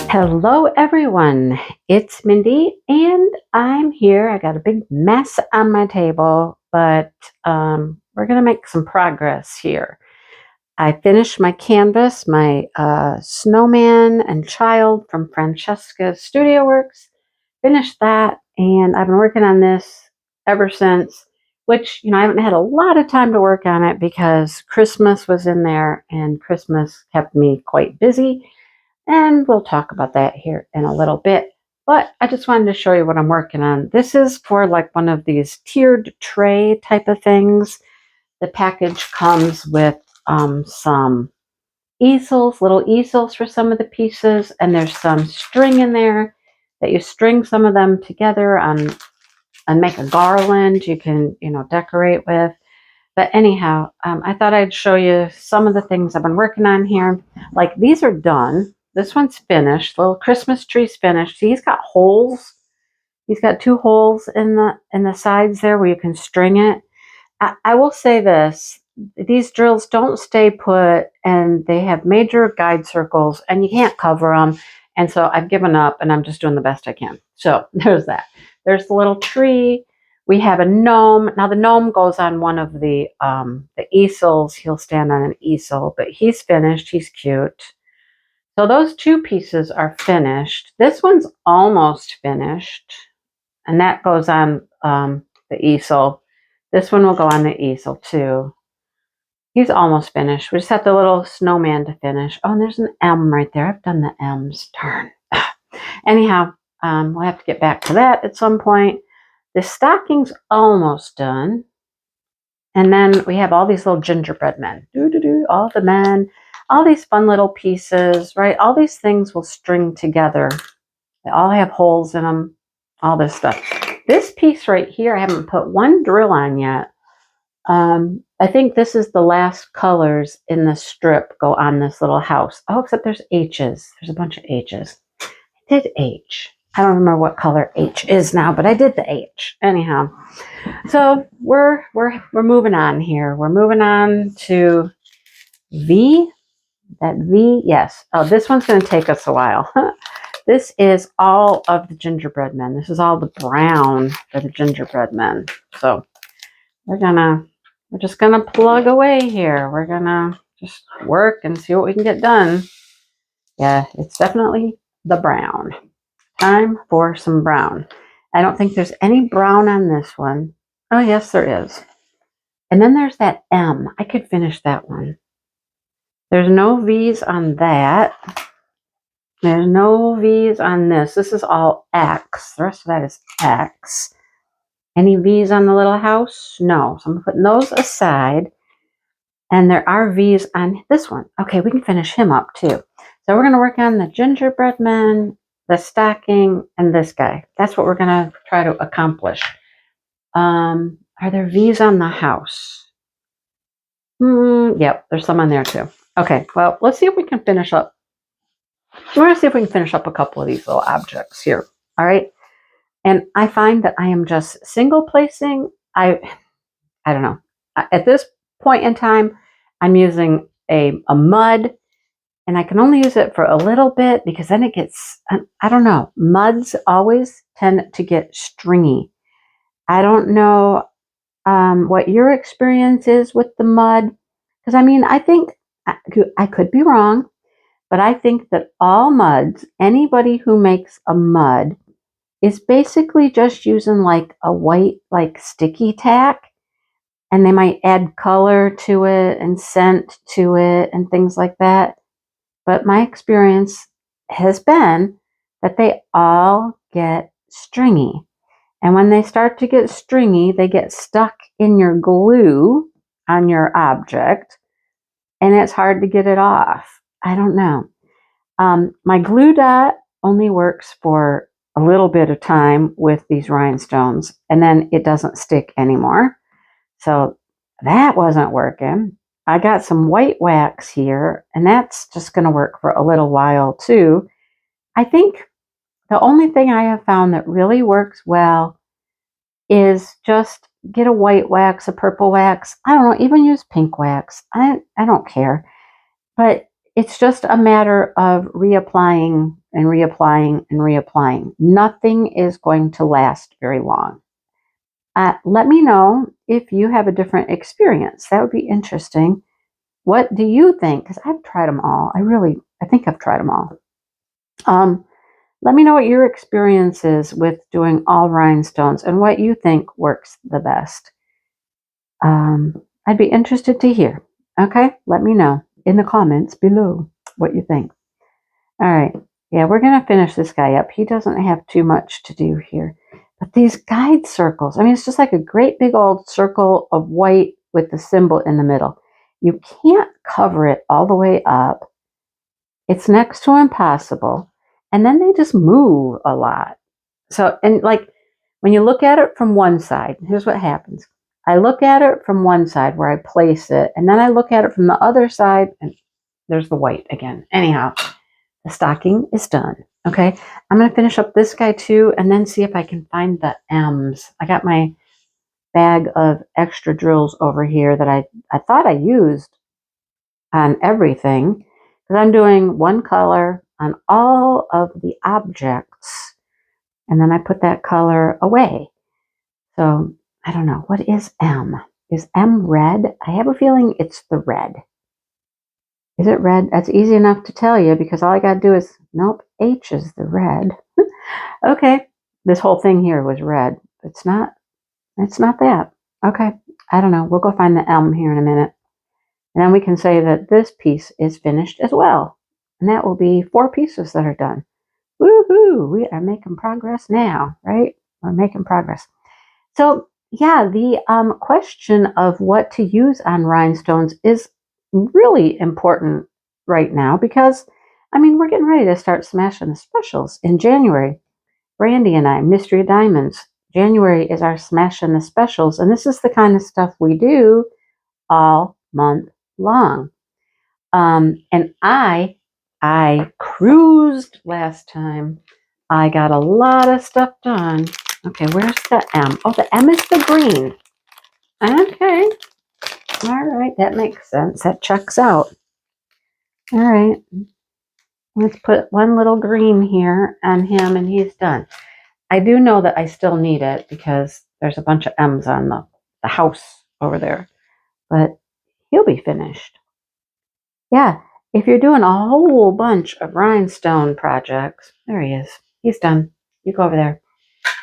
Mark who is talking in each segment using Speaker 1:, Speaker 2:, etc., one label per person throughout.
Speaker 1: Hello everyone, it's Mindy and I'm here. I got a big mess on my table, but we're going to make some progress here. I finished my canvas, my snowman and child from Francesca's Studio Works. Finished that, and I've been working on this ever since, which, I haven't had a lot of time to work on it because Christmas was in there and Christmas kept me quite busy. And we'll talk about that here in a little bit. But I just wanted to show you what I'm working on. This is for like one of these tiered tray type of things. The package comes with some easels, little easels for some of the pieces, and there's some string in there that you string some of them together and make a garland you can, decorate with. But anyhow, I thought I'd show you some of the things I've been working on here. Like these are done. This one's finished. Little Christmas tree's finished. See, he's got holes. He's got 2 holes in the sides there where you can string it. I will say this. These drills don't stay put, and they have major guide circles, and you can't cover them. And so I've given up, and I'm just doing the best I can. So there's that. There's the little tree. We have a gnome. Now the gnome goes on one of the easels. He'll stand on an easel, but he's finished. He's cute. So those 2 pieces are finished. This one's almost finished, and that goes on the easel. This one will go on the easel too. He's almost finished. We just have the little snowman to finish. Oh, and there's an M right there. I've done the M's. Darn. Anyhow, we'll have to get back to that at some point. The stocking's almost done. And then we have all these little gingerbread men. All the men. All these fun little pieces, right? All these things will string together. They all have holes in them. All this stuff. This piece right here, I haven't put one drill on yet. I think this is the last colors in the strip go on this little house. Oh, except there's H's. There's a bunch of H's. I did H. I don't remember what color H is now, but I did the H. Anyhow, so we're moving on here. We're moving on to V. That V, yes. Oh, this one's going to take us a while. This is all of the gingerbread men. This is all the brown for the gingerbread men. So we're just gonna plug away here. We're gonna just work and see what we can get done. Yeah, it's definitely the brown. Time for some brown. I don't think there's any brown on this one. Oh, yes, there is. And then there's that M. I could finish that one. There's no V's on that. There's no V's on this. This is all X. The rest of that is X. Any V's on the little house? No. So I'm putting those aside. And there are V's on this one. Okay, we can finish him up too. So we're going to work on the gingerbread man, the stocking, and this guy. That's what we're going to try to accomplish. Are there V's on the house? Yep, there's some on there too. Okay, well, let's see if we can finish up. We're going to see if we can finish up a couple of these little objects here. All right. And I find that I am just single placing. I don't know. At this point in time, I'm using a mud, and I can only use it for a little bit because then it gets, I don't know. Muds always tend to get stringy. I don't know what your experience is with the mud. Because I think, I could be wrong, but I think that all muds, anybody who makes a mud, is basically just using like a white, like sticky tack, and they might add color to it and scent to it and things like that. But my experience has been that they all get stringy. And when they start to get stringy, they get stuck in your glue on your object, and it's hard to get it off. I don't know. My glue dot only works for a little bit of time with these rhinestones, and then it doesn't stick anymore. So that wasn't working. I got some white wax here, and that's just going to work for a little while too. I think the only thing I have found that really works well is just get a white wax, a purple wax. I don't know, even use pink wax. I don't care. But It's just a matter of reapplying and reapplying and reapplying. Nothing is going to last very long. Let me know if you have a different experience. That would be interesting. What do you think? Because I've tried them all. I think I've tried them all. Let me know what your experience is with doing all rhinestones and what you think works the best. I'd be interested to hear. Okay, let me know in the comments below what you think. All right, yeah, we're going to finish this guy up. He doesn't have too much to do here. But these guide circles, I mean, it's just like a great big old circle of white with the symbol in the middle. You can't cover it all the way up. It's next to impossible. And then they just move a lot. So, and like when you look at it from one side, here's what happens. I look at it from one side where I place it, and then I look at it from the other side, and there's the white again. Anyhow, the stocking is done. Okay, I'm going to finish up this guy too, and then see if I can find the M's. I got my bag of extra drills over here that I thought I used on everything, because I'm doing one color on all of the objects, and then I put that color away. So I don't know. What is M? Is M red? I have a feeling it's the red. Is it red? That's easy enough to tell you because all I got to do is, nope, H is the red. Okay, this whole thing here was red. It's not that. Okay, I don't know. We'll go find the M here in a minute. And then we can say that this piece is finished as well. And that will be 4 pieces that are done. Woohoo! We are making progress now, right? We're making progress. So yeah, the question of what to use on rhinestones is really important right now because, I mean, we're getting ready to start smashing the specials in January. Brandy and I, Mystery of Diamonds, January is our smashing the specials, and this is the kind of stuff we do all month long. And I cruised last time. I got a lot of stuff done. Okay, where's the M? Oh, the M is the green. Okay. All right, that makes sense. That checks out. All right. Let's put one little green here on him, and he's done. I do know that I still need it because there's a bunch of M's on the house over there. But he'll be finished. Yeah, if you're doing a whole bunch of rhinestone projects, there he is. He's done. You go over there.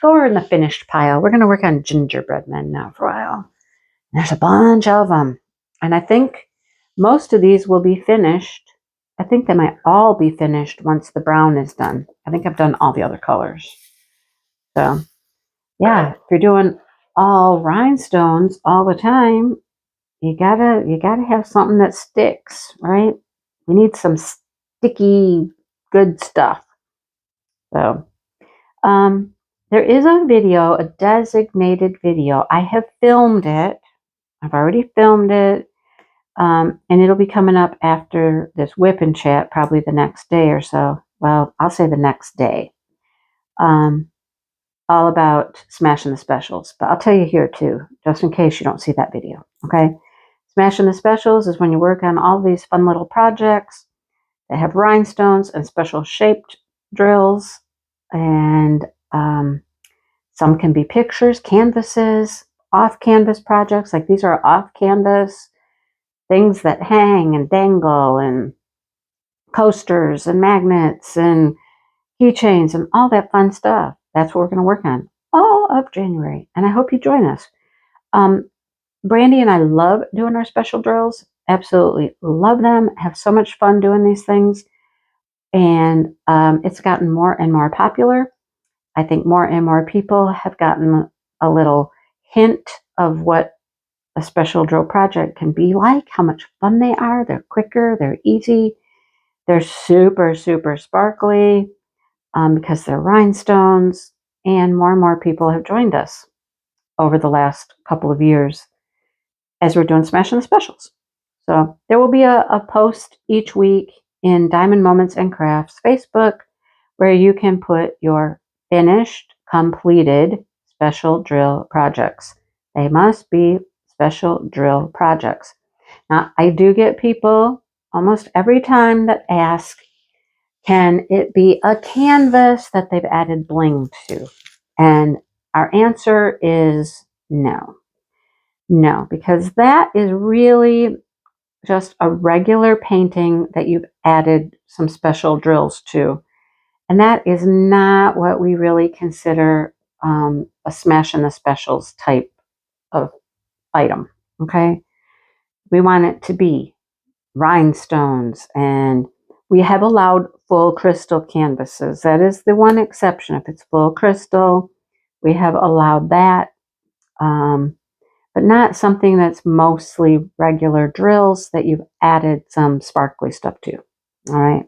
Speaker 1: Go over in the finished pile. We're going to work on gingerbread men now for a while. There's a bunch of them. And I think most of these will be finished. I think they might all be finished once the brown is done. I think I've done all the other colors. So, yeah, if you're doing all rhinestones all the time, you gotta have something that sticks, right? We need some sticky, good stuff. So, there is a video, a designated video. I have filmed it. I've already filmed it. And it'll be coming up after this WIP and chat, probably the next day or so. Well, I'll say the next day. All about smashing the specials. But I'll tell you here too, just in case you don't see that video. Okay? Smashing the specials is when you work on all these fun little projects that have rhinestones and special shaped drills. And some can be pictures, canvases, off-canvas projects. Like these are off-canvas things that hang and dangle, and coasters and magnets and keychains and all that fun stuff. That's what we're going to work on all of January. And I hope you join us. Brandy and I love doing our special drills. Absolutely love them. Have so much fun doing these things. And it's gotten more and more popular. I think more and more people have gotten a little hint of what a special drill project can be like, how much fun they are. They're quicker, they're easy, they're super, super sparkly because they're rhinestones, and more people have joined us over the last couple of years as we're doing Smashing the Specials. So there will be a post each week in Diamond Moments and Crafts Facebook where you can put your finished, completed special drill projects. They must be special drill projects. Now, I do get people almost every time that ask, can it be a canvas that they've added bling to? And our answer is no. No, because that is really just a regular painting that you've added some special drills to. And that is not what we really consider a smash in the specials type of item, okay? We want it to be rhinestones, and we have allowed full crystal canvases. That is the one exception. If it's full crystal, we have allowed that, but not something that's mostly regular drills that you've added some sparkly stuff to, all right?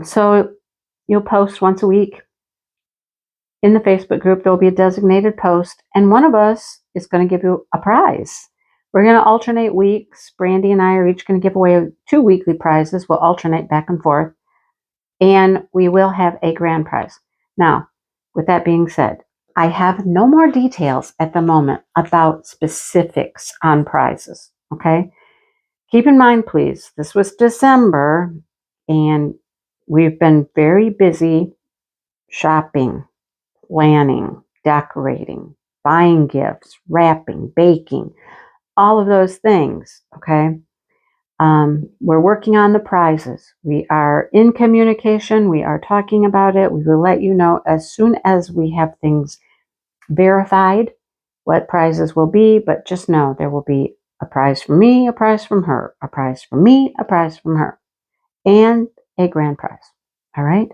Speaker 1: So you'll post once a week. In the Facebook group, there will be a designated post, and one of us is going to give you a prize. We're going to alternate weeks. Brandy and I are each going to give away 2 weekly prizes. We'll alternate back and forth, and we will have a grand prize. Now, with that being said, I have no more details at the moment about specifics on prizes, okay? Keep in mind, please, this was December, and we've been very busy shopping, planning, decorating, buying gifts, wrapping, baking, all of those things, okay? We're working on the prizes. We are in communication. We are talking about it. We will let you know as soon as we have things verified what prizes will be, but just know there will be a prize from me, a prize from her, a prize from me, a prize from her, and a grand prize, all right?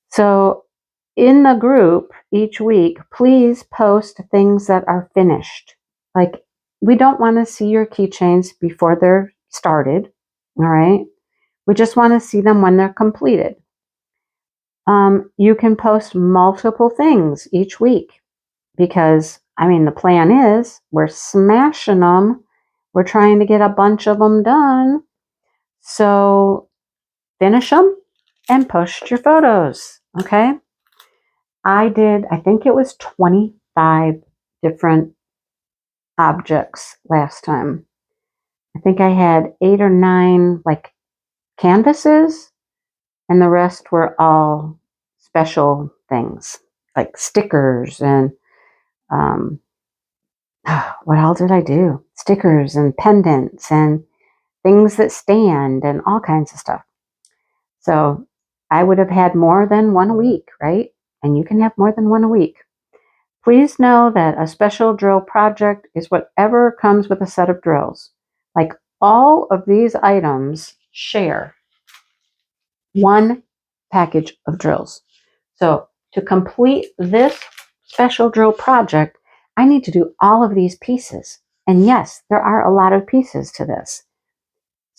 Speaker 1: So in the group each week, please post things that are finished. Like, we don't want to see your keychains before they're started, all right? We just want to see them when they're completed. You can post multiple things each week because, I mean, the plan is we're smashing them. We're trying to get a bunch of them done. So finish them and post your photos, okay? I think it was 25 different objects last time. I think I had 8 or 9 like canvases, and the rest were all special things like stickers and what else did I do? Stickers and pendants and things that stand and all kinds of stuff. So I would have had more than one a week, right? And you can have more than one a week. Please know that a special drill project is whatever comes with a set of drills. Like, all of these items share one package of drills. So to complete this special drill project, I need to do all of these pieces. And yes, there are a lot of pieces to this.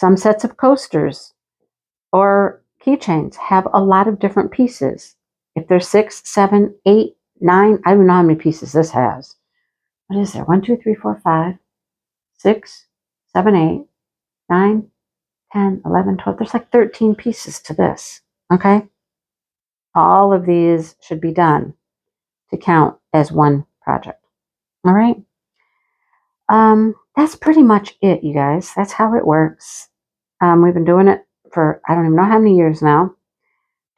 Speaker 1: Some sets of coasters or keychains have a lot of different pieces. If there's 6, 7, 8, 9, I don't know how many pieces this has. What is there? 1, 2, 3, 4, 5, 6, 7, 8, 9, 10, 11, 12. There's like 13 pieces to this. Okay? All of these should be done to count as one project. All right? That's pretty much it, you guys. That's how it works. We've been doing it for, I don't even know how many years now.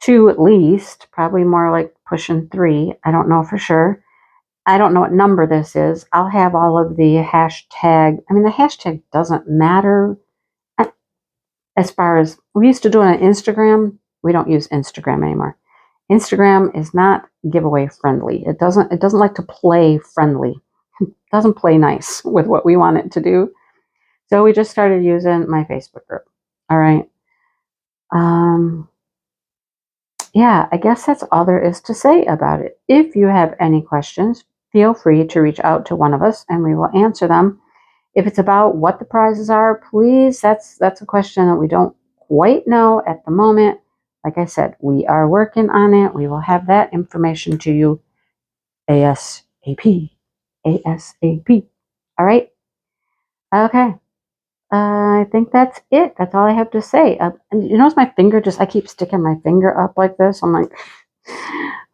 Speaker 1: 2 at least, probably more like pushing 3. I don't know for sure. I don't know what number this is. I'll have all of the hashtag. I mean, the hashtag doesn't matter as far as we used to do it on Instagram. We don't use Instagram anymore. Instagram is not giveaway friendly. It doesn't like to play friendly. It doesn't play nice with what we want it to do. So we just started using my Facebook group. All right. Yeah, I guess that's all there is to say about it. If you have any questions, feel free to reach out to one of us and we will answer them. If it's about what the prizes are, please, that's a question that we don't quite know at the moment. Like I said, we are working on it. We will have that information to you ASAP. ASAP. All right? Okay. I think that's it. That's all I have to say. And you notice my finger I keep sticking my finger up like this. I'm like,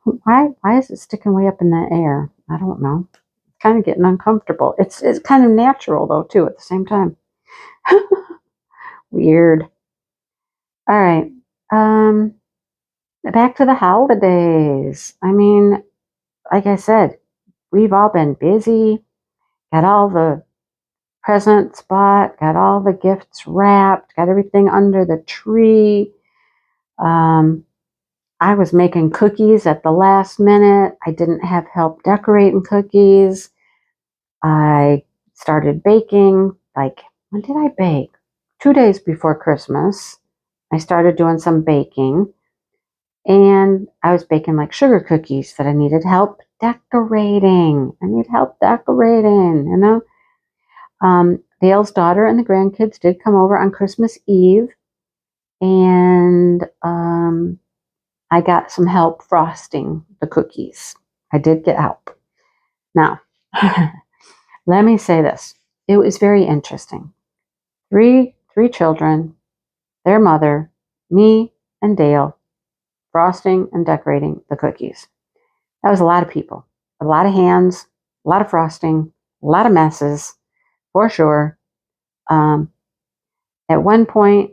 Speaker 1: why is it sticking way up in the air? I don't know. It's kind of getting uncomfortable. It's kind of natural though too at the same time. Weird. All right. Back to the holidays. I mean, like I said, we've all been busy, got all the presents bought, got all the gifts wrapped, got everything under the tree. Um, I was making cookies at the last minute. I didn't have help decorating cookies. I started baking, like, when did I bake? 2 days before Christmas. I started doing some baking, and I was baking like sugar cookies that I needed help decorating. I need help decorating, you know? Dale's daughter and the grandkids did come over on Christmas Eve, and I got some help frosting the cookies. I did get help. Now, let me say this. It was very interesting. Three children, their mother, me, and Dale, frosting and decorating the cookies. That was a lot of people, a lot of hands, a lot of frosting, a lot of messes, for sure. At one point,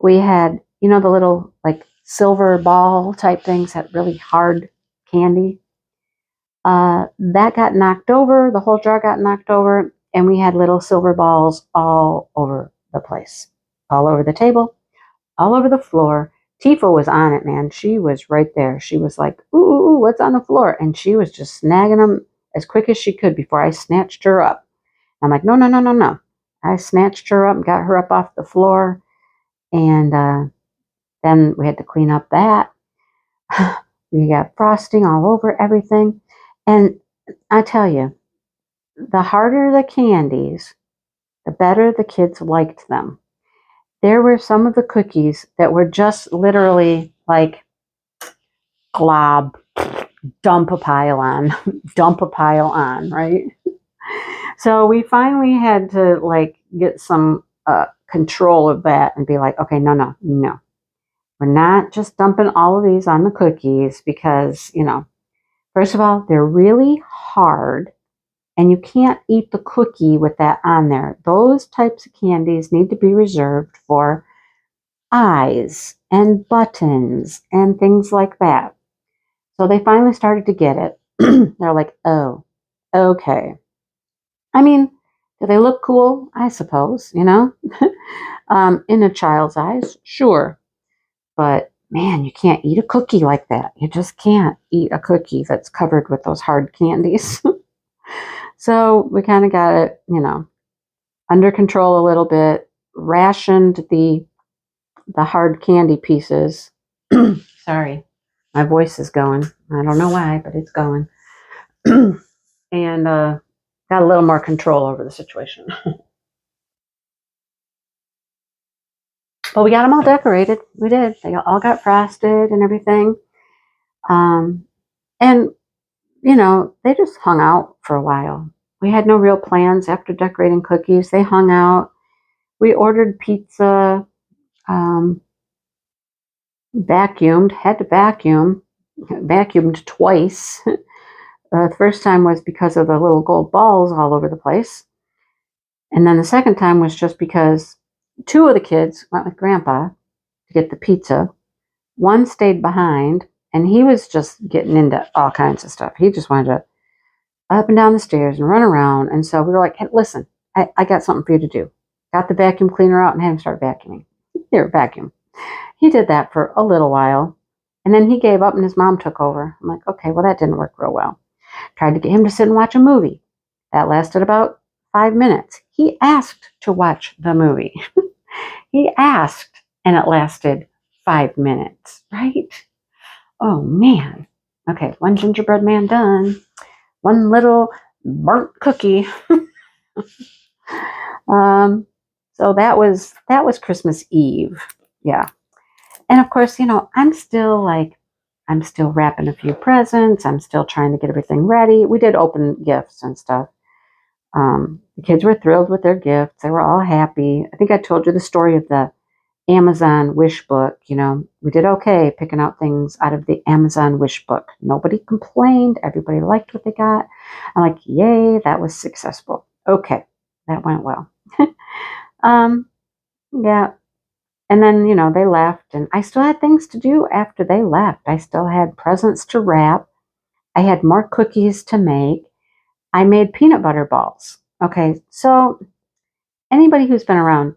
Speaker 1: we had, the little like silver ball type things, that really hard candy. That got knocked over, the whole jar got knocked over, and we had little silver balls all over the place, all over the table, all over the floor. Tifa was on it, man. She was right there. She was like, ooh, ooh, ooh, what's on the floor? And she was just snagging them as quick as she could before I snatched her up. I'm like, no, no, no, no, no. I snatched her up and got her up off the floor. And then we had to clean up that. We got frosting all over everything. And I tell you, the harder the candies, the better the kids liked them. There were some of the cookies that were just literally like glob, dump a pile on, dump a pile on, right? So we finally had to like get some control of that and be like, okay, no, no, no. We're not just dumping all of these on the cookies because, first of all, they're really hard and you can't eat the cookie with that on there. Those types of candies need to be reserved for eyes and buttons and things like that. So they finally started to get it. They're like, oh, okay. I mean, do they look cool? I suppose, in a child's eyes, sure. But man, you can't eat a cookie like that. You just can't eat a cookie that's covered with those hard candies. So we kind of got it, under control a little bit, rationed the hard candy pieces. Sorry, my voice is going. I don't know why, but it's going. And got a little more control over the situation. But we got them all decorated. We did. They all got frosted and everything. And, they just hung out for a while. We had no real plans after decorating cookies. They hung out. We ordered pizza, vacuumed, had to vacuumed twice. The first time was because of the little gold balls all over the place. And then the second time was just because two of the kids went with Grandpa to get the pizza. One stayed behind, and he was just getting into all kinds of stuff. He just wanted to up and down the stairs and run around. And so we were like, hey, listen, I got something for you to do. Got the vacuum cleaner out and had him start vacuuming. Here, vacuum. He did that for a little while. And then he gave up and his mom took over. I'm like, okay, well, that didn't work real well. Tried to get him to sit and watch a movie. That lasted about 5 minutes. He asked to watch the movie. He asked, and it lasted 5 minutes, right? Oh, man. Okay, one gingerbread man done. One little burnt cookie. So that was Christmas Eve. Yeah. And of course, I'm still wrapping a few presents. I'm still trying to get everything ready. We did open gifts and stuff. The kids were thrilled with their gifts. They were all happy. I think I told you the story of the Amazon wish book. We did okay picking out things out of the Amazon wish book. Nobody complained. Everybody liked what they got. I'm like, yay, that was successful. Okay, that went well. Yeah. And then, they left, and I still had things to do after they left. I still had presents to wrap. I had more cookies to make. I made peanut butter balls. Okay, so anybody who's been around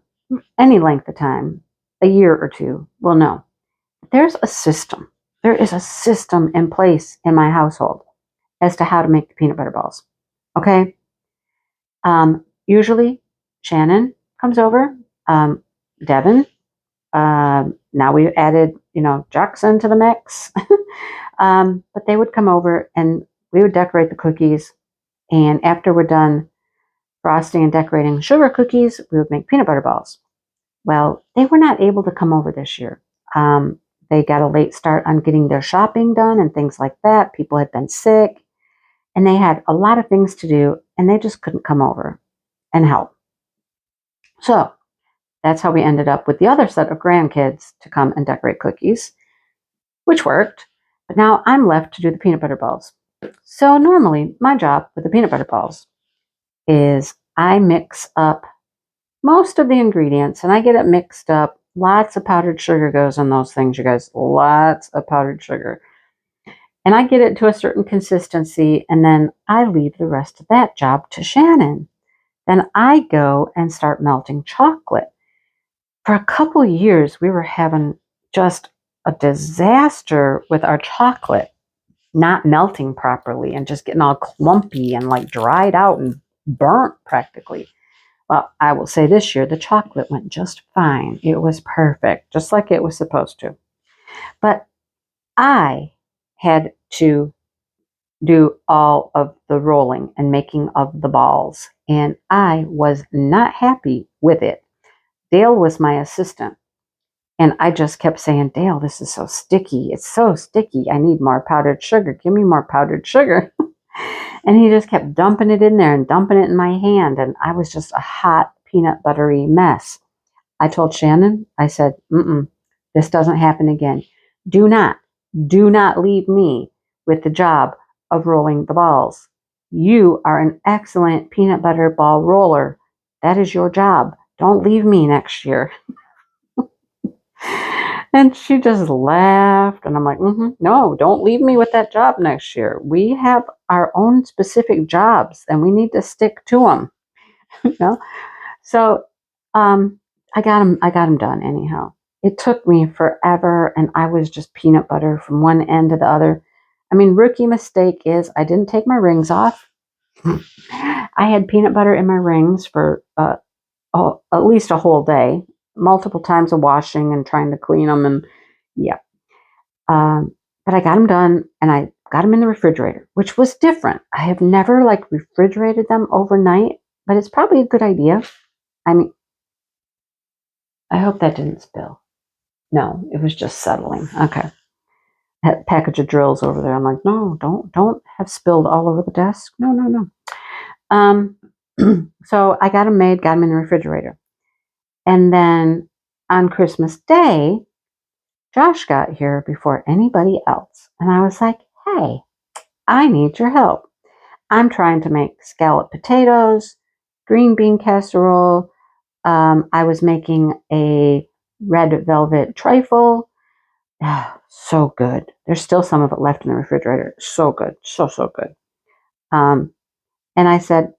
Speaker 1: any length of time, a year or two, will know there's a system. There is a system in place in my household as to how to make the peanut butter balls. Okay, usually Shannon comes over, Devin. Now we added, Jackson to the mix. But they would come over and we would decorate the cookies. And after we're done frosting and decorating sugar cookies, we would make peanut butter balls. Well, they were not able to come over this year. They got a late start on getting their shopping done and things like that. People had been sick and they had a lot of things to do and they just couldn't come over and help. So that's how we ended up with the other set of grandkids to come and decorate cookies, which worked. But now I'm left to do the peanut butter balls. So normally my job with the peanut butter balls is I mix up most of the ingredients and I get it mixed up. Lots of powdered sugar goes on those things, you guys. Lots of powdered sugar. And I get it to a certain consistency and then I leave the rest of that job to Shannon. Then I go and start melting chocolate. For a couple of years, we were having just a disaster with our chocolate not melting properly and just getting all clumpy and like dried out and burnt practically. Well, I will say this year, the chocolate went just fine. It was perfect, just like it was supposed to. But I had to do all of the rolling and making of the balls, and I was not happy with it. Dale was my assistant, and I just kept saying, Dale, this is so sticky. It's so sticky. I need more powdered sugar. Give me more powdered sugar. And he just kept dumping it in there and dumping it in my hand. And I was just a hot peanut buttery mess. I told Shannon, I said, this doesn't happen again. Do not leave me with the job of rolling the balls. You are an excellent peanut butter ball roller. That is your job. Don't leave me next year. And she just laughed. And I'm like, no, don't leave me with that job next year. We have our own specific jobs and we need to stick to them. you know? So I got them done anyhow. It took me forever and I was just peanut butter from one end to the other. I mean, rookie mistake is I didn't take my rings off. I had peanut butter in my rings for at least a whole day, multiple times of washing and trying to clean them. And yeah. But I got them done and I got them in the refrigerator, which was different. I have never refrigerated them overnight, but it's probably a good idea. I mean, I hope that didn't spill. No, it was just settling. Okay. That package of drills over there. I'm like, no, don't have spilled all over the desk. No. So I got them made, got them in the refrigerator. And then on Christmas Day, Josh got here before anybody else. And I was like, hey, I need your help. I'm trying to make scalloped potatoes, green bean casserole. I was making a red velvet trifle. So good. There's still some of it left in the refrigerator. So good. So good. And I said,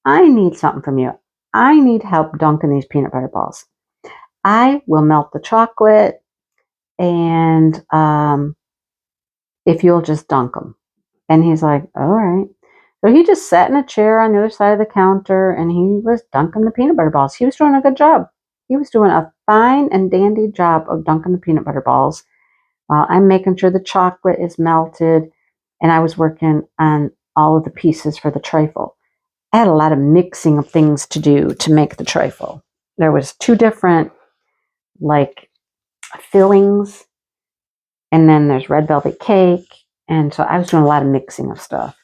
Speaker 1: I need something from you. I need help dunking these peanut butter balls. I will melt the chocolate and if you'll just dunk them. And he's like, all right. So he just sat in a chair on the other side of the counter and he was dunking the peanut butter balls. He was doing a good job. He was doing a fine and dandy job of dunking the peanut butter balls while I'm making sure the chocolate is melted and I was working on all of the pieces for the trifle. I had a lot of mixing of things to do to make the trifle. There was 2 different fillings and then there's red velvet cake. And so I was doing a lot of mixing of stuff.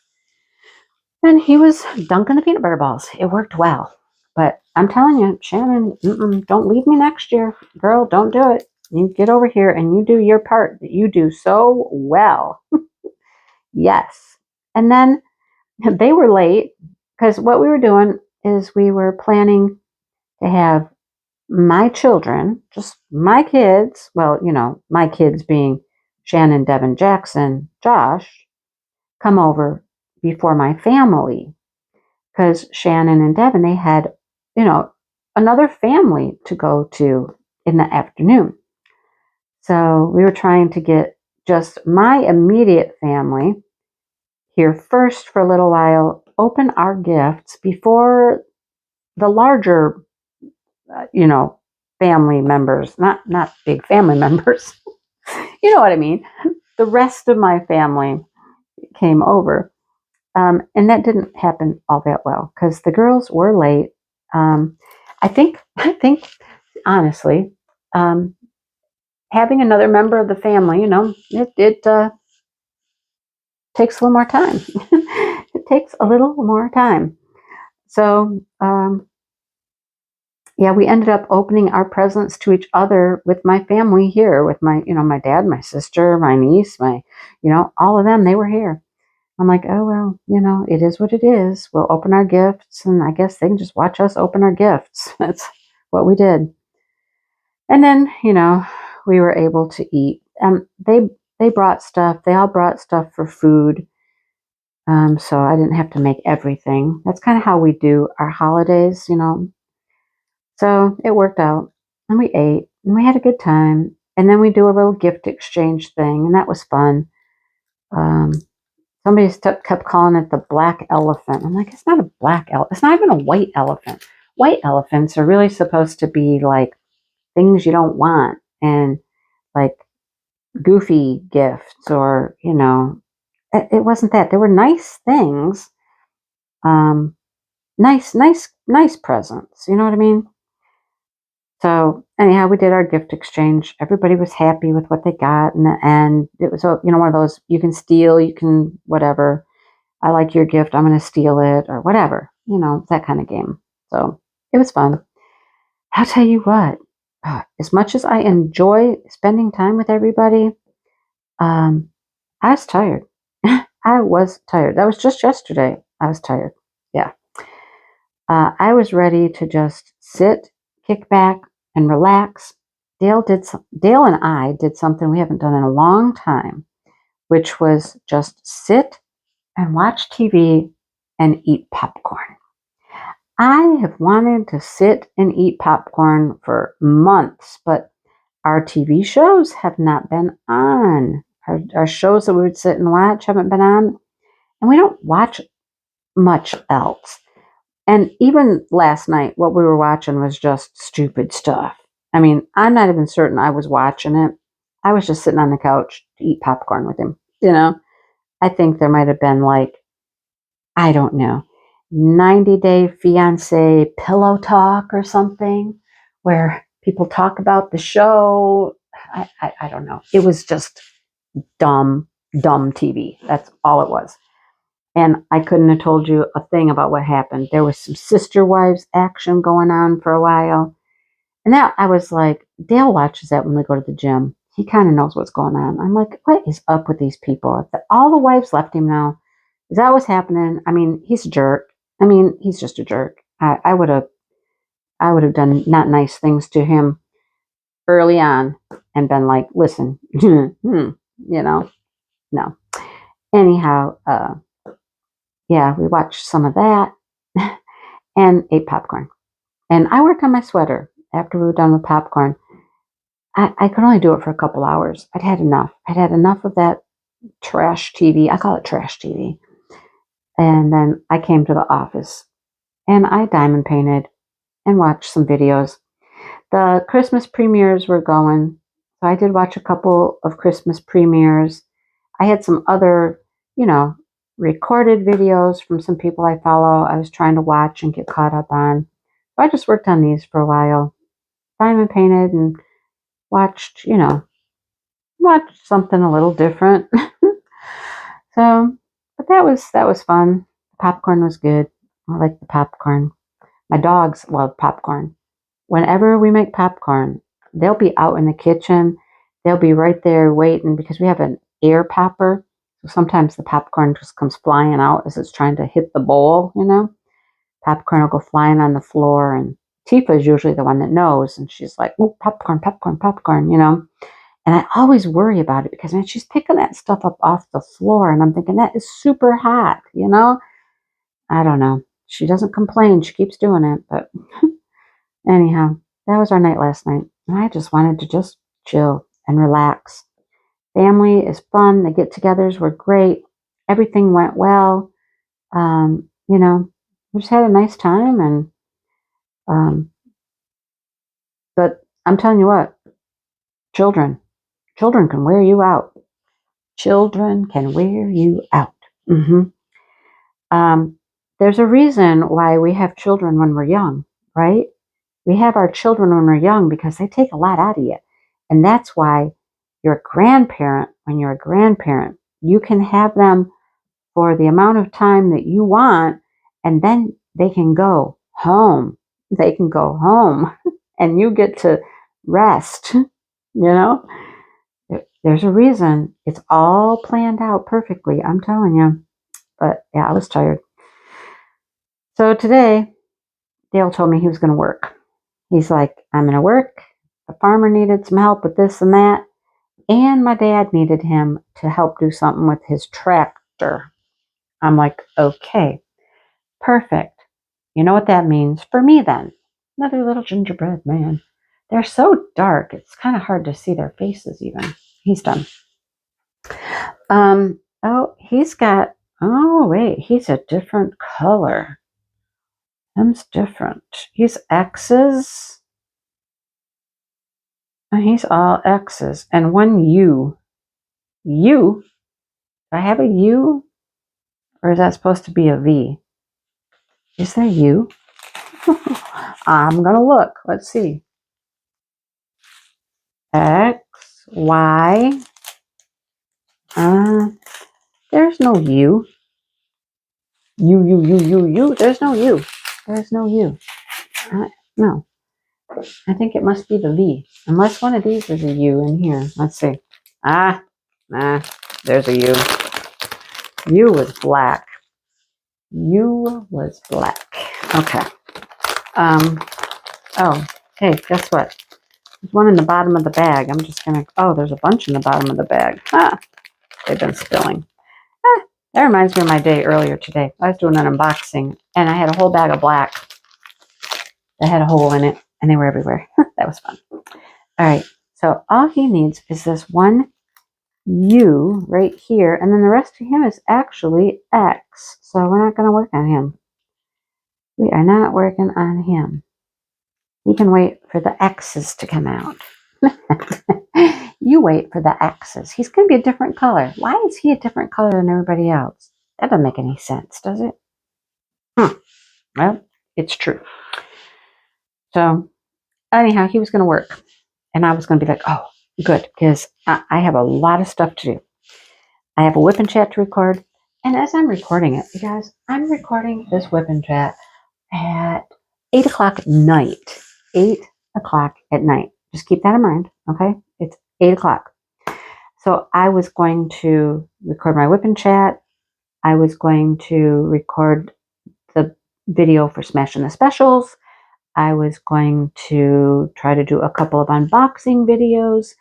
Speaker 1: And he was dunking the peanut butter balls. It worked well. But I'm telling you, Shannon, don't leave me next year. Girl, don't do it. You get over here and you do your part that you do so well. Yes. And then they were late because what we were doing is we were planning to have my children, just my kids, well, my kids being Shannon, Devin, Jackson, Josh, come over before my family because Shannon and Devin, they had, another family to go to in the afternoon. So we were trying to get just my immediate family here first for a little while, open our gifts before the larger, family members, not big family members. You know what I mean? The rest of my family came over. And that didn't happen all that well because the girls were late. I think, honestly, having another member of the family, it takes a little more time. It takes a little more time. So, yeah, we ended up opening our presents to each other with my family here, with my dad, my sister, my niece, all of them, they were here. I'm like, oh, well, it is what it is. We'll open our gifts, and I guess they can just watch us open our gifts. That's what we did. And then, we were able to eat. They brought stuff. They all brought stuff for food. So I didn't have to make everything. That's kind of how we do our holidays, So it worked out. And we ate, and we had a good time. And then we do a little gift exchange thing, and that was fun. Um, Somebody kept calling it the black elephant. I'm like, it's not a black elephant. It's not even a white elephant. White elephants are really supposed to be like things you don't want and like goofy gifts or, it wasn't that. There were nice things, nice presents. You know what I mean? So anyhow, we did our gift exchange. Everybody was happy with what they got. And it was, one of those, you can steal, you can whatever. I like your gift, I'm going to steal it, or whatever, that kind of game. So it was fun. I'll tell you what, as much as I enjoy spending time with everybody, I was tired. I was tired. That was just yesterday. I was tired. Yeah. I was ready to just sit, kick back, and relax. Dale and I did something we haven't done in a long time, which was just sit and watch TV and eat popcorn. I have wanted to sit and eat popcorn for months, but our TV shows have not been on. Our shows that we would sit and watch haven't been on, and we don't watch much else. And even last night, what we were watching was just stupid stuff. I mean, I'm not even certain I was watching it. I was just sitting on the couch to eat popcorn with him. I think there might have been like, I don't know, 90-Day Fiance pillow talk or something where people talk about the show. I don't know. It was just dumb TV. That's all it was. And I couldn't have told you a thing about what happened. There was some sister wives action going on for a while. And that I was like, Dale watches that when we go to the gym. He kind of knows what's going on. I'm like, what is up with these people? All the wives left him now. Is that what's happening? I mean, he's a jerk. I mean, he's just a jerk. I would have done not nice things to him early on and been like, listen, no. Anyhow, yeah, we watched some of that and ate popcorn. And I worked on my sweater after we were done with popcorn. I could only do it for a couple hours. I'd had enough. I'd had enough of that trash TV. I call it trash TV. And then I came to the office and I diamond painted and watched some videos. The Christmas premieres were going. So I did watch a couple of Christmas premieres. I had some other, recorded videos from some people I follow. I was trying to watch and get caught up on. So I just worked on these for a while. Diamond painted and watched, watched something a little different. So, but that was fun. Popcorn was good. I like the popcorn. My dogs love popcorn. Whenever we make popcorn, they'll be out in the kitchen. They'll be right there waiting because we have an air popper. So sometimes the popcorn just comes flying out as it's trying to hit the bowl, Popcorn will go flying on the floor and Tifa is usually the one that knows, and she's like, "Oh, popcorn, popcorn, popcorn," you know. And I always worry about it because, man, she's picking that stuff up off the floor, and I'm thinking that is super hot, you know. I don't know. She doesn't complain. She keeps doing it, but anyhow, that was our night last night. And I just wanted to just chill and relax. Family is fun. The get-togethers were great. Everything went well. You know, we just had a nice time, and but I'm telling you what, children can wear you out. Children can wear you out. hmm There's a reason why we have children when we're young, right? We have our children when we're young because they take a lot out of you. And that's why you're a grandparent. When you're a grandparent, you can have them for the amount of time that you want, and then they can go home. They can go home and you get to rest, you know? There's a reason. It's all planned out perfectly, I'm telling you. But yeah, I was tired. So today, Dale told me he was going to work. He's like, I'm going to work. The farmer needed some help with this and that. And my dad needed him to help do something with his tractor. I'm like, okay, perfect. You know what that means for me then? Another little gingerbread man. They're so dark, it's kind of hard to see their faces even. He's done. Oh, he's a different color. Him's different. He's X's. And he's all X's. And one U. U? Do I have a U? Or is that supposed to be a V? Is there U? I'm going to look. Let's see. X, Y. There's no U. U. There's no U. There's no U. No. I think it must be the V. Unless one of these is a U in here. Let's see. There's a U. U was black. U was black. Okay. Oh, hey, guess what? There's one in the bottom of the bag. I'm just gonna, there's a bunch in the bottom of the bag. They've been spilling. That reminds me of my day earlier today. I was doing an unboxing, and I had a whole bag of black that had a hole in it, and they were everywhere. That was fun. All right, so all he needs is this one U right here, and then the rest of him is actually X, so we're not going to work on him. We are not working on him. He can wait for the X's to come out. You wait for the X's. He's going to be a different color. Why is he a different color than everybody else? That doesn't make any sense, does it? Well, it's true. So, anyhow, he was going to work. And I was going to be like, oh, good, because I have a lot of stuff to do. I have a WIP and chat to record. And as I'm recording it, you guys, I'm recording this WIP and chat at 8 o'clock at night. 8 o'clock at night. Just keep that in mind, okay? It's 8 o'clock. So I was going to record my WIP and chat. I was going to record the video for Smashing the Specials. I was going to try to do a couple of unboxing videos.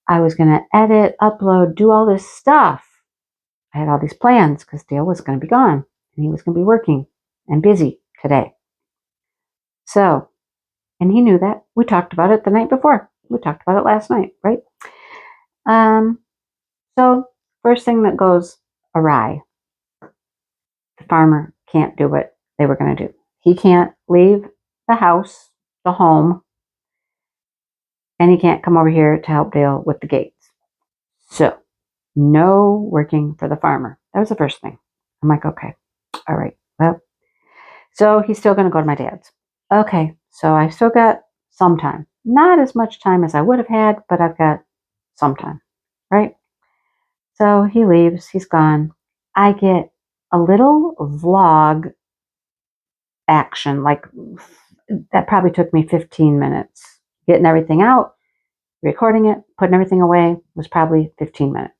Speaker 1: I was going to edit, upload, do all this stuff. I had all these plans because Dale was going to be gone and he was going to be working and busy today. So, and he knew that. We talked about it the night before. We talked about it last night, right? So first thing that goes awry, the farmer can't do what they were going to do. He can't leave the house, the home, and he can't come over here to help Dale with the gates. So no working for the farmer. That was the first thing. I'm like, okay, all right, well, so he's still going to go to my dad's. Okay, so I still got some time. Not as much time as I would have had, but I've got some time, right? So he leaves, he's gone. I get a little vlog action, like that probably took me 15 minutes. Getting everything out, recording it, putting everything away was probably 15 minutes.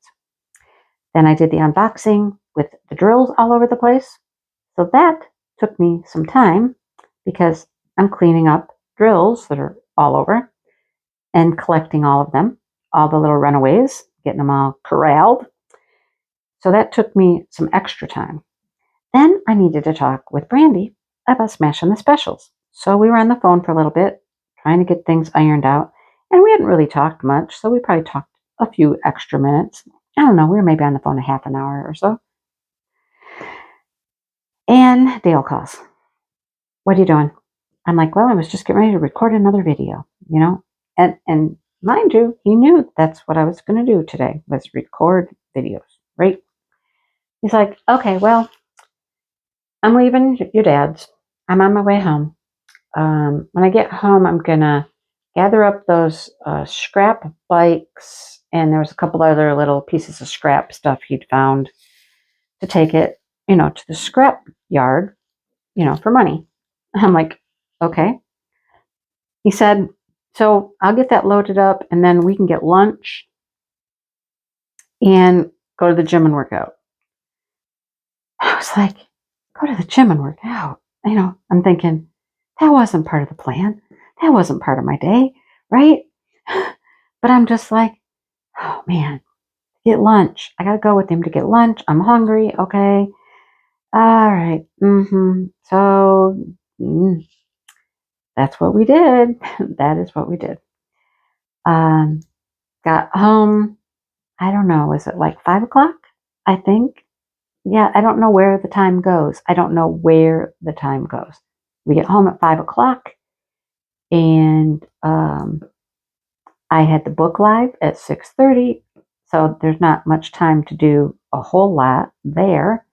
Speaker 1: Then I did the unboxing with the drills all over the place. So that took me some time because I'm cleaning up drills that are all over and collecting all of them, all the little runaways, getting them all corralled. So that took me some extra time. Then I needed to talk with Brandy about smashing the specials. So we were on the phone for a little bit, trying to get things ironed out. And we hadn't really talked much, so we probably talked a few extra minutes. I don't know, we were maybe on the phone a half an hour or so. And Dale calls. What are you doing? I'm like, well, I was just getting ready to record another video, you know? And mind you, he knew that's what I was going to do today, was record videos, right? He's like, okay, well, I'm leaving your dad's. I'm on my way home. When I get home, I'm going to gather up those scrap bikes, and there was a couple other little pieces of scrap stuff he'd found to take it, to the scrap yard, for money. I'm like, okay. He said, so I'll get that loaded up, and then we can get lunch and go to the gym and work out. I was like, go to the gym and work out. I'm thinking, that wasn't part of the plan. That wasn't part of my day, right? But I'm just like, oh man, get lunch. I got to go with him to get lunch. I'm hungry. Okay. All right. So that's what we did. That is what we did. Got home. I don't know. Was it like 5 o'clock? I think. Yeah. I don't know where the time goes. We get home at 5 o'clock, and I had the book live at 6:30, so there's not much time to do a whole lot there.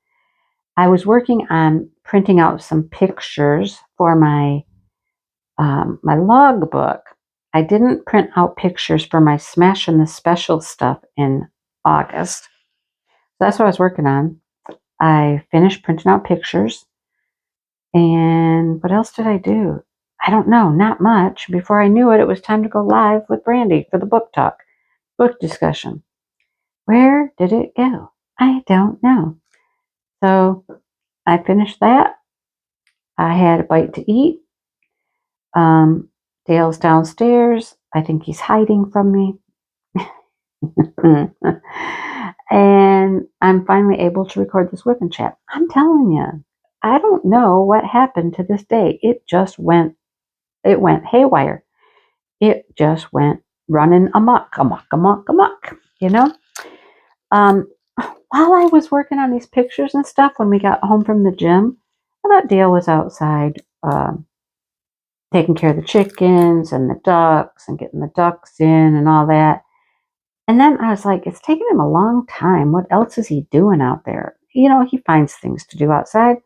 Speaker 1: I was working on printing out some pictures for my my logbook. I didn't print out pictures for my Smash and the Special stuff in August. So that's what I was working on. I finished printing out pictures. And what else did I do? I don't know, not much. Before I knew it, it was time to go live with Brandy for the book talk, book discussion. Where did it go? I don't know. So I finished that. I had a bite to eat. Dale's downstairs. I think he's hiding from me. And I'm finally able to record this WIP and chat. I'm telling you, I don't know what happened to this day. It went haywire. It just went running amok. While I was working on these pictures and stuff, when we got home from the gym, I thought Dale was outside taking care of the chickens and the ducks and getting the ducks in and all that. And then I was like, it's taking him a long time. What else is he doing out there? He finds things to do outside.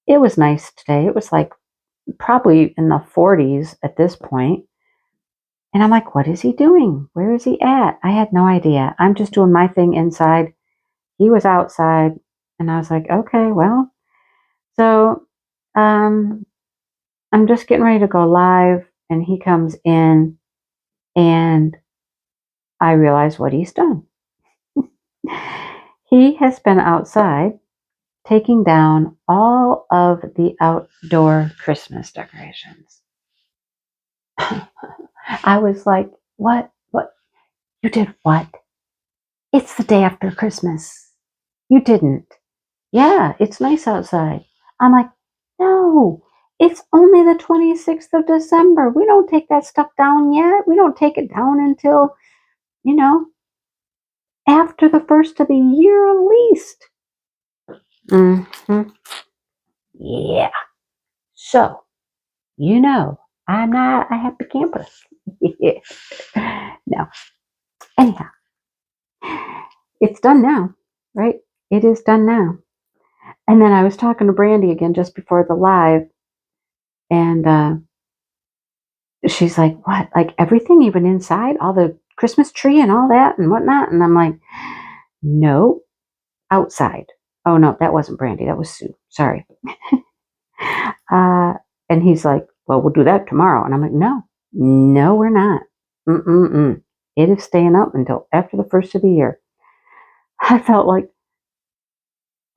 Speaker 1: It was nice today. It was like probably in the 40s at this point. And I'm like, what is he doing? Where is he at? I had no idea. I'm just doing my thing inside. He was outside. And I was like, okay, well. So I'm just getting ready to go live. And he comes in. And I realize what he's done. He has been outside taking down all of the outdoor Christmas decorations. I was like, what? You did what? It's the day after Christmas. You didn't. Yeah, it's nice outside. I'm like, no, it's only the 26th of December. We don't take that stuff down yet. We don't take it down until, after the first of the year at least. Yeah. So, I'm not a happy camper. No. Anyhow, it's done now, right? It is done now. And then I was talking to Brandy again just before the live, and she's like, what? Like everything, even inside, all the Christmas tree and all that and whatnot? And I'm like, no, outside. Oh, no, that wasn't Brandy. That was Sue. Sorry. And he's like, well, we'll do that tomorrow. And I'm like, no, we're not. It is staying up until after the first of the year. I felt like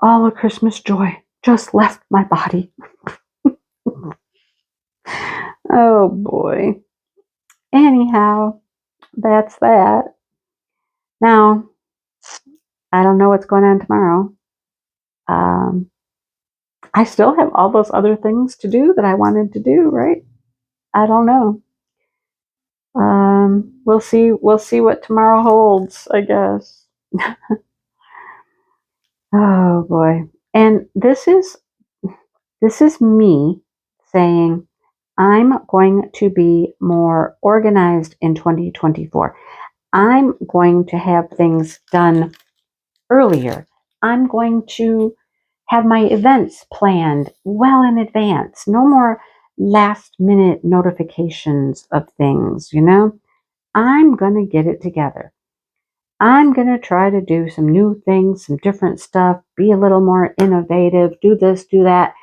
Speaker 1: all the Christmas joy just left my body. Oh boy. Anyhow, that's that. Now, I don't know what's going on tomorrow. Um, I still have all those other things to do that I wanted to do, right? I don't know. We'll see. We'll see what tomorrow holds, I guess. Oh boy. And this is me saying I'm going to be more organized in 2024. I'm going to have things done earlier. I'm going to have my events planned well in advance. No more last minute notifications of things, you know? I'm going to get it together. I'm going to try to do some new things, some different stuff, be a little more innovative, do this, do that.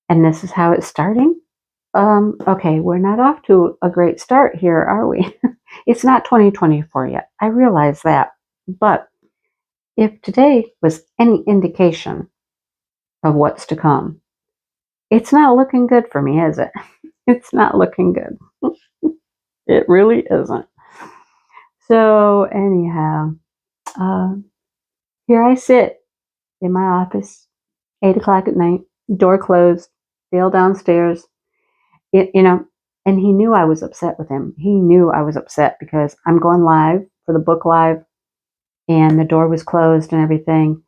Speaker 1: And this is how it's starting. Okay, we're not off to a great start here, are we? It's not 2024 yet. I realize that. But if today was any indication of what's to come, it's not looking good for me, is it? It's not looking good. It really isn't. So, anyhow, uh, here I sit in my office, 8 o'clock at night, door closed, Dale downstairs. And he knew I was upset with him. He knew I was upset because I'm going live for the book live, and the door was closed and everything.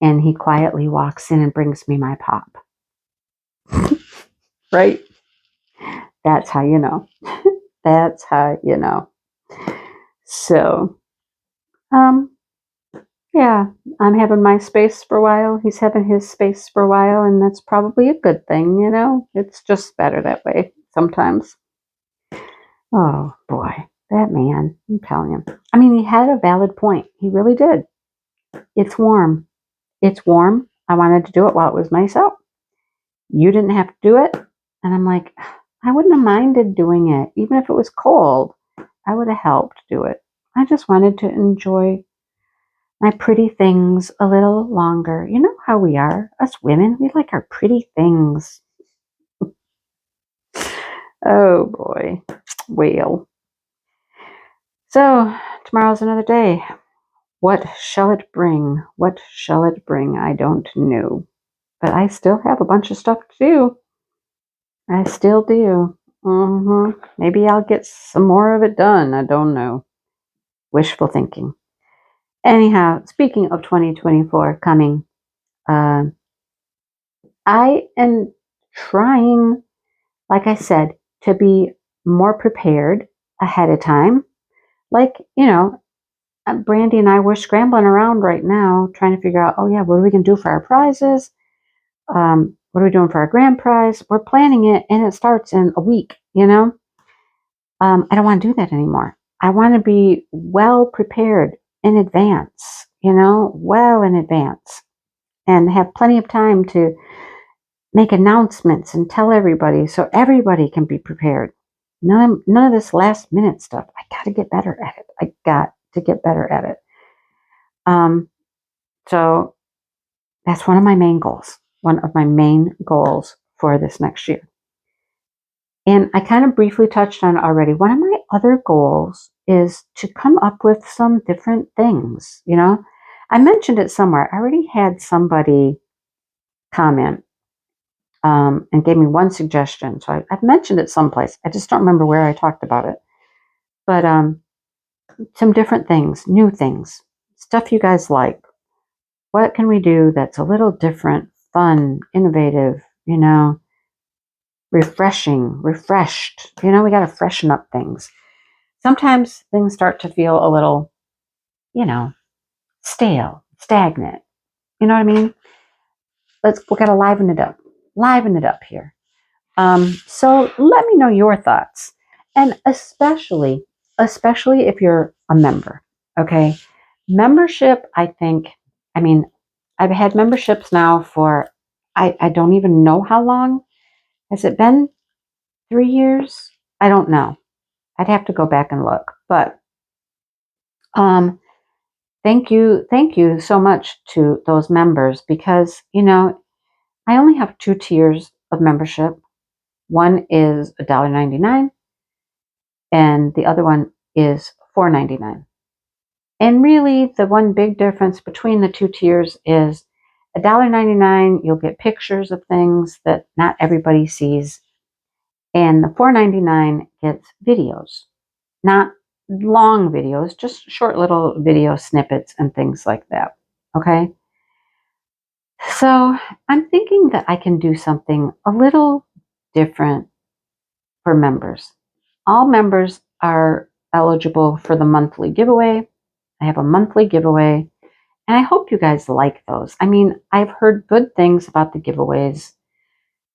Speaker 1: And he quietly walks in and brings me my pop. Right? That's how you know. That's how you know. So, um, yeah, I'm having my space for a while. He's having his space for a while, and that's probably a good thing, you know? It's just better that way sometimes. Oh, boy. That man, I'm telling you. I mean, he had a valid point. He really did. It's warm. It's warm. I wanted to do it while it was nice out. You didn't have to do it. And I'm like, I wouldn't have minded doing it. Even if it was cold, I would have helped do it. I just wanted to enjoy my pretty things a little longer. You know how we are, us women. We like our pretty things. Oh boy. Well. So, tomorrow's another day. What shall it bring? What shall it bring? I don't know. But I still have a bunch of stuff to do. I still do. Maybe I'll get some more of it done. I don't know. Wishful thinking. Anyhow, speaking of 2024 coming, uh, I am trying, like I said, to be more prepared ahead of time. Like, Brandy and I, we're scrambling around right now trying to figure out, oh, yeah, what are we going to do for our prizes? What are we doing for our grand prize? We're planning it and it starts in a week, you know? I don't want to do that anymore. I want to be well prepared in advance, well in advance, and have plenty of time to make announcements and tell everybody so everybody can be prepared. None of this last minute stuff. I got to get better at it. I got to get better at it. So that's one of my main goals. One of my main goals for this next year. And I kind of briefly touched on it already. One of my other goals is to come up with some different things. I mentioned it somewhere. I already had somebody comment and gave me one suggestion. So I've mentioned it someplace. I just don't remember where I talked about it. But some different things, new things, stuff you guys like. What can we do that's a little different, fun, innovative, refreshing, refreshed? We got to freshen up things. Sometimes things start to feel a little, stale, stagnant. You know what I mean? We got to liven it up here. So let me know your thoughts, and especially if you're a member. Okay, membership. I mean, I've had memberships now for I don't even know how long. Has it been 3 years? I don't know. I'd have to go back and look. But thank you so much to those members because I only have 2 tiers of membership. One is $1.99 and the other one is $4.99. And really, the one big difference between the two tiers is $1.99, you'll get pictures of things that not everybody sees. And the $4.99 gets videos, not long videos, just short little video snippets and things like that. Okay. So I'm thinking that I can do something a little different for members. All members are eligible for the monthly giveaway. I have a monthly giveaway, and I hope you guys like those. I mean, I've heard good things about the giveaways.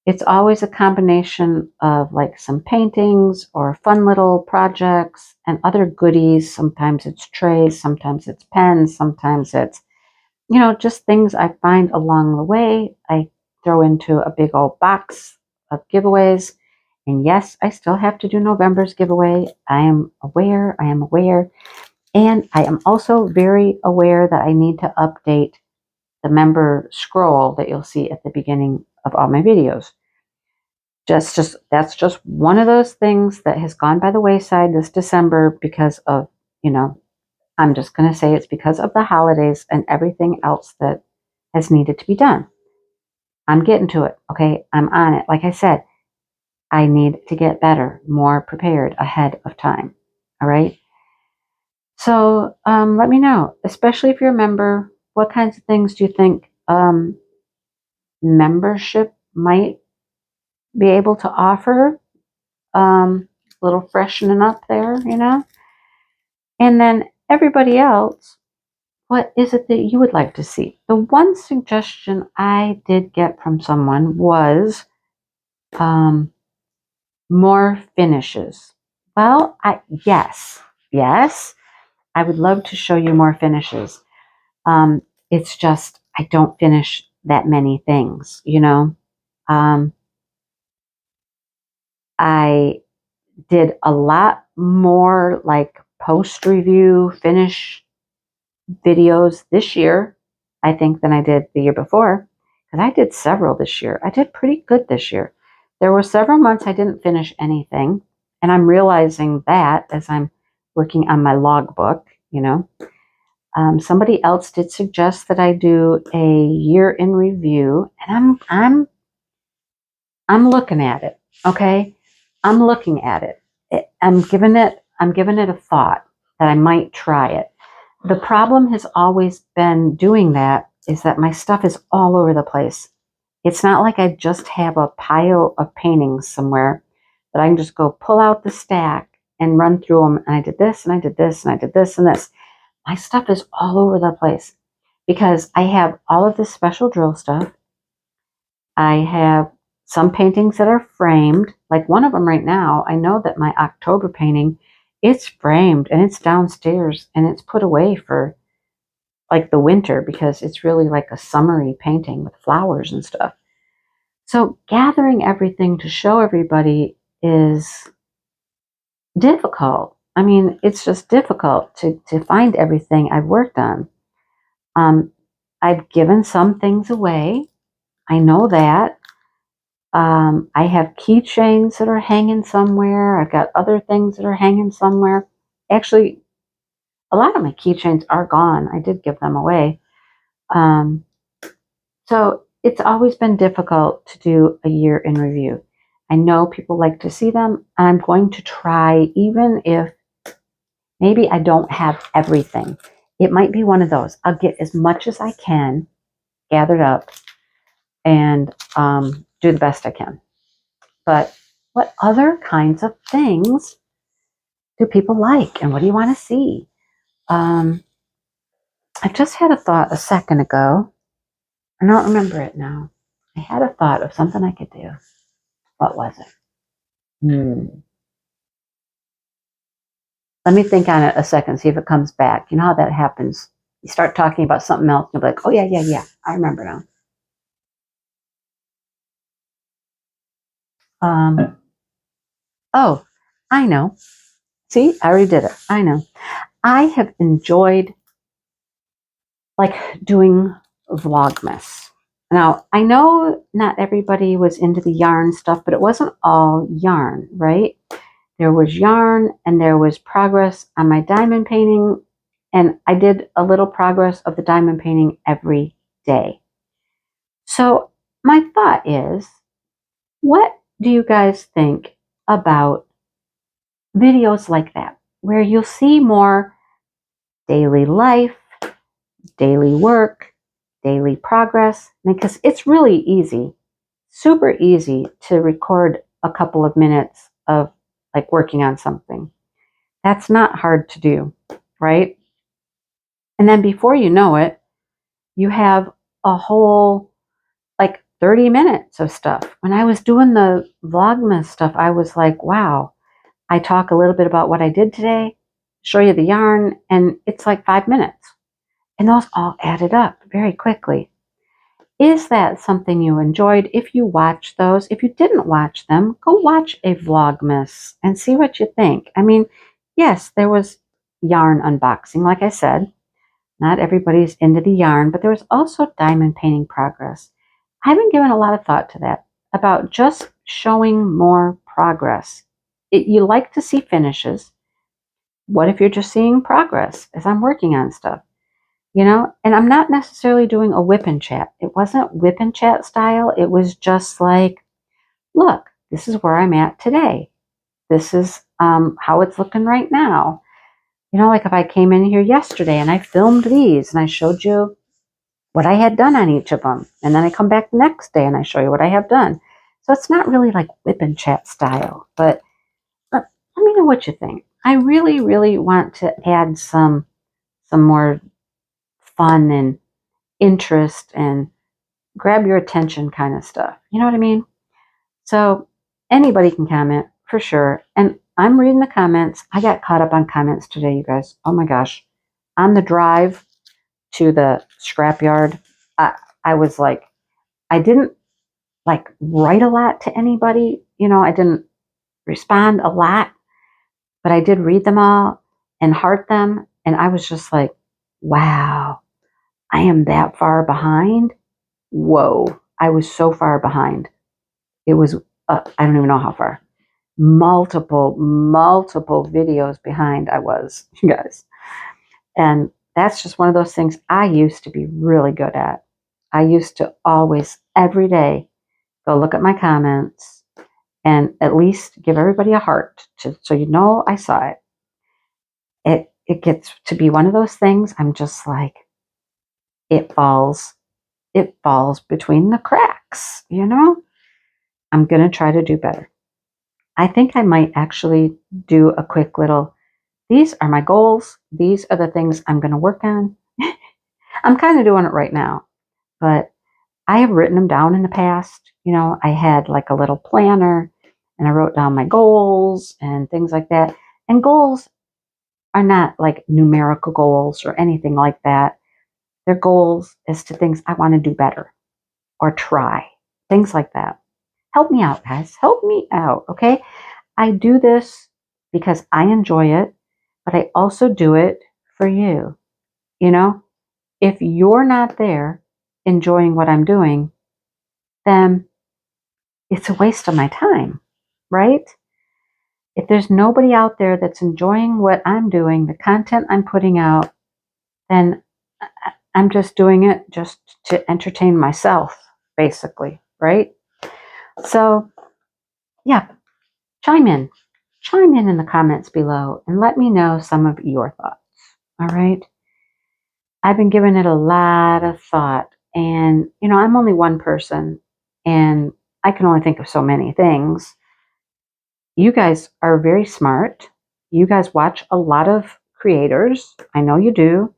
Speaker 1: It's always a combination of like some paintings or fun little projects and other goodies. Sometimes it's trays, sometimes it's pens, sometimes it's, just things I find along the way. I throw into a big old box of giveaways. And yes, I still have to do November's giveaway. I am aware. And I am also very aware that I need to update the member scroll that you'll see at the beginning of all my videos. That's just one of those things that has gone by the wayside this December because of, I'm just going to say it's because of the holidays and everything else that has needed to be done. I'm getting to it. Okay. I'm on it. Like I said, I need to get better, more prepared ahead of time. All right. So let me know, especially if you're a member, what kinds of things do you think membership might be able to offer? A little freshening up there, And then everybody else, what is it that you would like to see? The one suggestion I did get from someone was more finishes. Well, yes, I would love to show you more finishes. It's just I don't finish that many things, I did a lot more like post review finish videos this year, I think, than I did the year before. Because I did several this year. I did pretty good this year. There were several months I didn't finish anything. And I'm realizing that as I'm working on my logbook, somebody else did suggest that I do a year in review, and I'm looking at it. Okay, I'm looking at it. I'm giving it a thought that I might try it. The problem has always been doing that is that my stuff is all over the place. It's not like I just have a pile of paintings somewhere that I can just go pull out the stack and run through them. And I did this, and I did this, and I did this, and this. My stuff is all over the place because I have all of this special drill stuff. I have some paintings that are framed, like one of them right now. I know that my October painting, it's framed and it's downstairs and it's put away for like the winter because it's really like a summery painting with flowers and stuff. So gathering everything to show everybody is difficult. I mean, it's just difficult to find everything I've worked on. I've given some things away. I know that. I have keychains that are hanging somewhere. I've got other things that are hanging somewhere. Actually, a lot of my keychains are gone. I did give them away. So it's always been difficult to do a year in review. I know people like to see them. I'm going to try, even if maybe I don't have everything. It might be one of those. I'll get as much as I can gathered up and do the best I can. But what other kinds of things do people like, and what do you want to see? I just had a thought a second ago. I don't remember it now. I had a thought of something I could do. What was it? Let me think on it a second, see if it comes back. You know how that happens. You start talking about something else, and you'll be like, oh, yeah. I remember now. Oh, I know. See, I already did it. I know. I have enjoyed like doing Vlogmas. Now, I know not everybody was into the yarn stuff, but it wasn't all yarn, right? There was yarn and there was progress on my diamond painting, and I did a little progress of the diamond painting every day. So my thought is, what do you guys think about videos like that, where you'll see more daily life, daily work, daily progress? Because it's really easy, super easy to record a couple of minutes of like working on something. That's not hard to do, right? And then before you know it, you have a whole like 30 minutes of stuff. When I was doing the Vlogmas stuff, I was like, wow, I talk a little bit about what I did today, show you the yarn, and it's like 5 minutes. And those all added up very quickly. Is that something you enjoyed? If you watched those, if you didn't watch them, go watch a Vlogmas and see what you think. I mean, yes, there was yarn unboxing, like I said. Not everybody's into the yarn, but there was also diamond painting progress. I haven't given a lot of thought to that, about just showing more progress. You like to see finishes. What if you're just seeing progress as I'm working on stuff? You know, and I'm not necessarily doing a whip and chat. It wasn't whip and chat style. It was just like, look, this is where I'm at today. This is how it's looking right now. You know, like if I came in here yesterday and I filmed these and I showed you what I had done on each of them. And then I come back the next day and I show you what I have done. So it's not really like whip and chat style, but let me know what you think. I really, really want to add some more fun and interest and grab your attention kind of stuff. You know what I mean? So anybody can comment for sure. And I'm reading the comments. I got caught up on comments today, you guys. Oh my gosh. On the drive to the scrapyard, I was like, I didn't like write a lot to anybody. You know, I didn't respond a lot, but I did read them all and heart them. And I was just like, wow, I am that far behind. Whoa, I was so far behind. It was, I don't even know how far. Multiple videos behind I was, you guys. And that's just one of those things I used to be really good at. I used to always, every day, go look at my comments and at least give everybody a heart so you know I saw it. It gets to be one of those things I'm just like, it falls between the cracks, you know? I'm going to try to do better. I think I might actually do a quick little, these are my goals. These are the things I'm going to work on. I'm kind of doing it right now, but I have written them down in the past. You know, I had like a little planner and I wrote down my goals and things like that. And goals are not like numerical goals or anything like that. They're goals as to things I want to do better or try, things like that. Help me out, guys. Help me out, okay? I do this because I enjoy it, but I also do it for you. You know, if you're not there enjoying what I'm doing, then it's a waste of my time, right? If there's nobody out there that's enjoying what I'm doing, the content I'm putting out, then I'm just doing it just to entertain myself, basically, right? So, yeah, chime in. Chime in the comments below and let me know some of your thoughts, all right? I've been giving it a lot of thought, and, you know, I'm only one person, and I can only think of so many things. You guys are very smart. You guys watch a lot of creators. I know you do.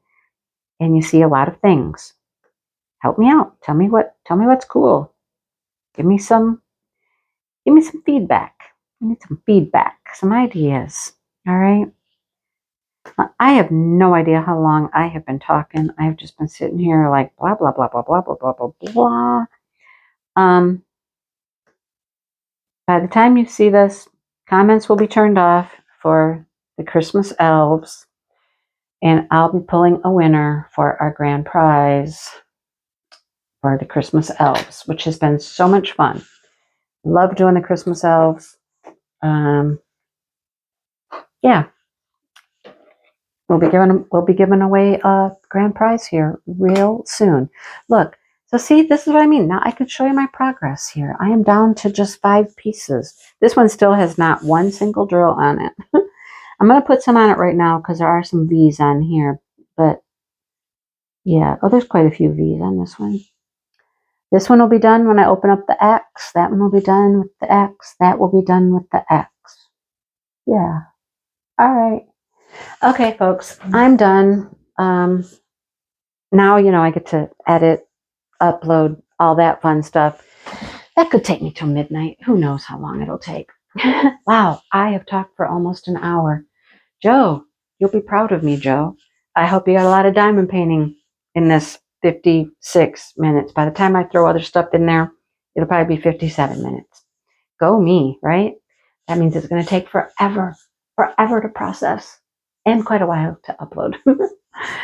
Speaker 1: And you see a lot of things. Help me out. Tell me what's cool. Give me some feedback. I need some feedback, some ideas. All right. I have no idea how long I have been talking. I've just been sitting here like blah blah blah blah blah blah blah blah blah. By the time you see this, comments will be turned off for the Christmas elves, and I'll be pulling a winner for our grand prize. for the Christmas elves, which has been so much fun. Love doing the Christmas elves. Yeah, we'll be giving away a grand prize here real soon. Look, so see, this is what I mean. Now I can show you my progress here. I am down to just 5 pieces. This one still has not one single drill on it. I'm going to put some on it right now because there are some V's on here. But yeah, oh, there's quite a few V's on this one. This one will be done when I open up the X. That one will be done with the X. That will be done with the X. Yeah. All right. Okay, folks, I'm done. Now, I get to edit, upload, all that fun stuff. That could take me till midnight. Who knows how long it'll take. Wow, I have talked for almost an hour. Joe, you'll be proud of me, Joe. I hope you got a lot of diamond painting in this 56 minutes. By the time I throw other stuff in there, it'll probably be 57 minutes. Go me, right? That means it's going to take forever to process and quite a while to upload.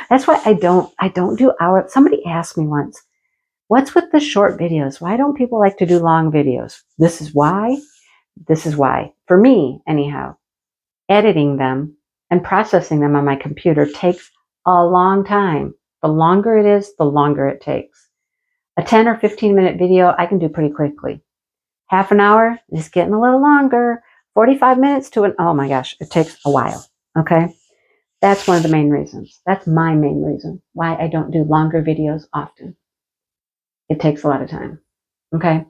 Speaker 1: That's why I don't do hours. Somebody asked me once, what's with the short videos? Why don't people like to do long videos? This is why. For me, anyhow, editing them and processing them on my computer takes a long time. The longer it is, the longer it takes. A 10 or 15-minute video, I can do pretty quickly. Half an hour is getting a little longer. 45 minutes to oh my gosh, it takes a while. Okay. That's one of the main reasons. That's my main reason why I don't do longer videos often. It takes a lot of time. Okay.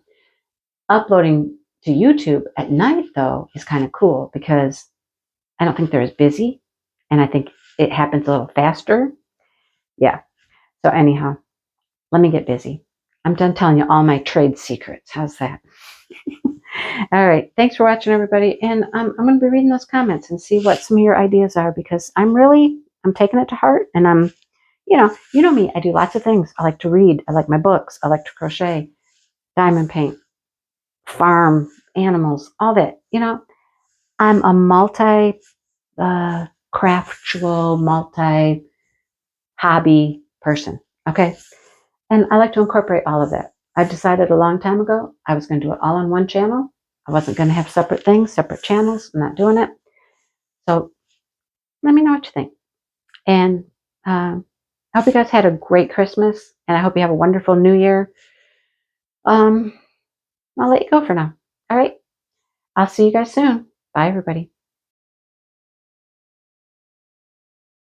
Speaker 1: Uploading to YouTube at night, though, is kind of cool because I don't think they're as busy and I think it happens a little faster. Yeah. So anyhow, let me get busy. I'm done telling you all my trade secrets. How's that? All right. Thanks for watching, everybody. And I'm going to be reading those comments and see what some of your ideas are because I'm taking it to heart. And I'm, you know me. I do lots of things. I like to read. I like my books. I like to crochet, diamond paint, farm, animals, all that. I'm a craftual, multi-hobby person. Okay. And I like to incorporate all of that. I decided a long time ago I was going to do it all on one channel. I wasn't going to have separate things, separate channels. I'm not doing it. So let me know what you think. And I hope you guys had a great Christmas. And I hope you have a wonderful New Year. I'll let you go for now. All right. I'll see you guys soon. Bye, everybody.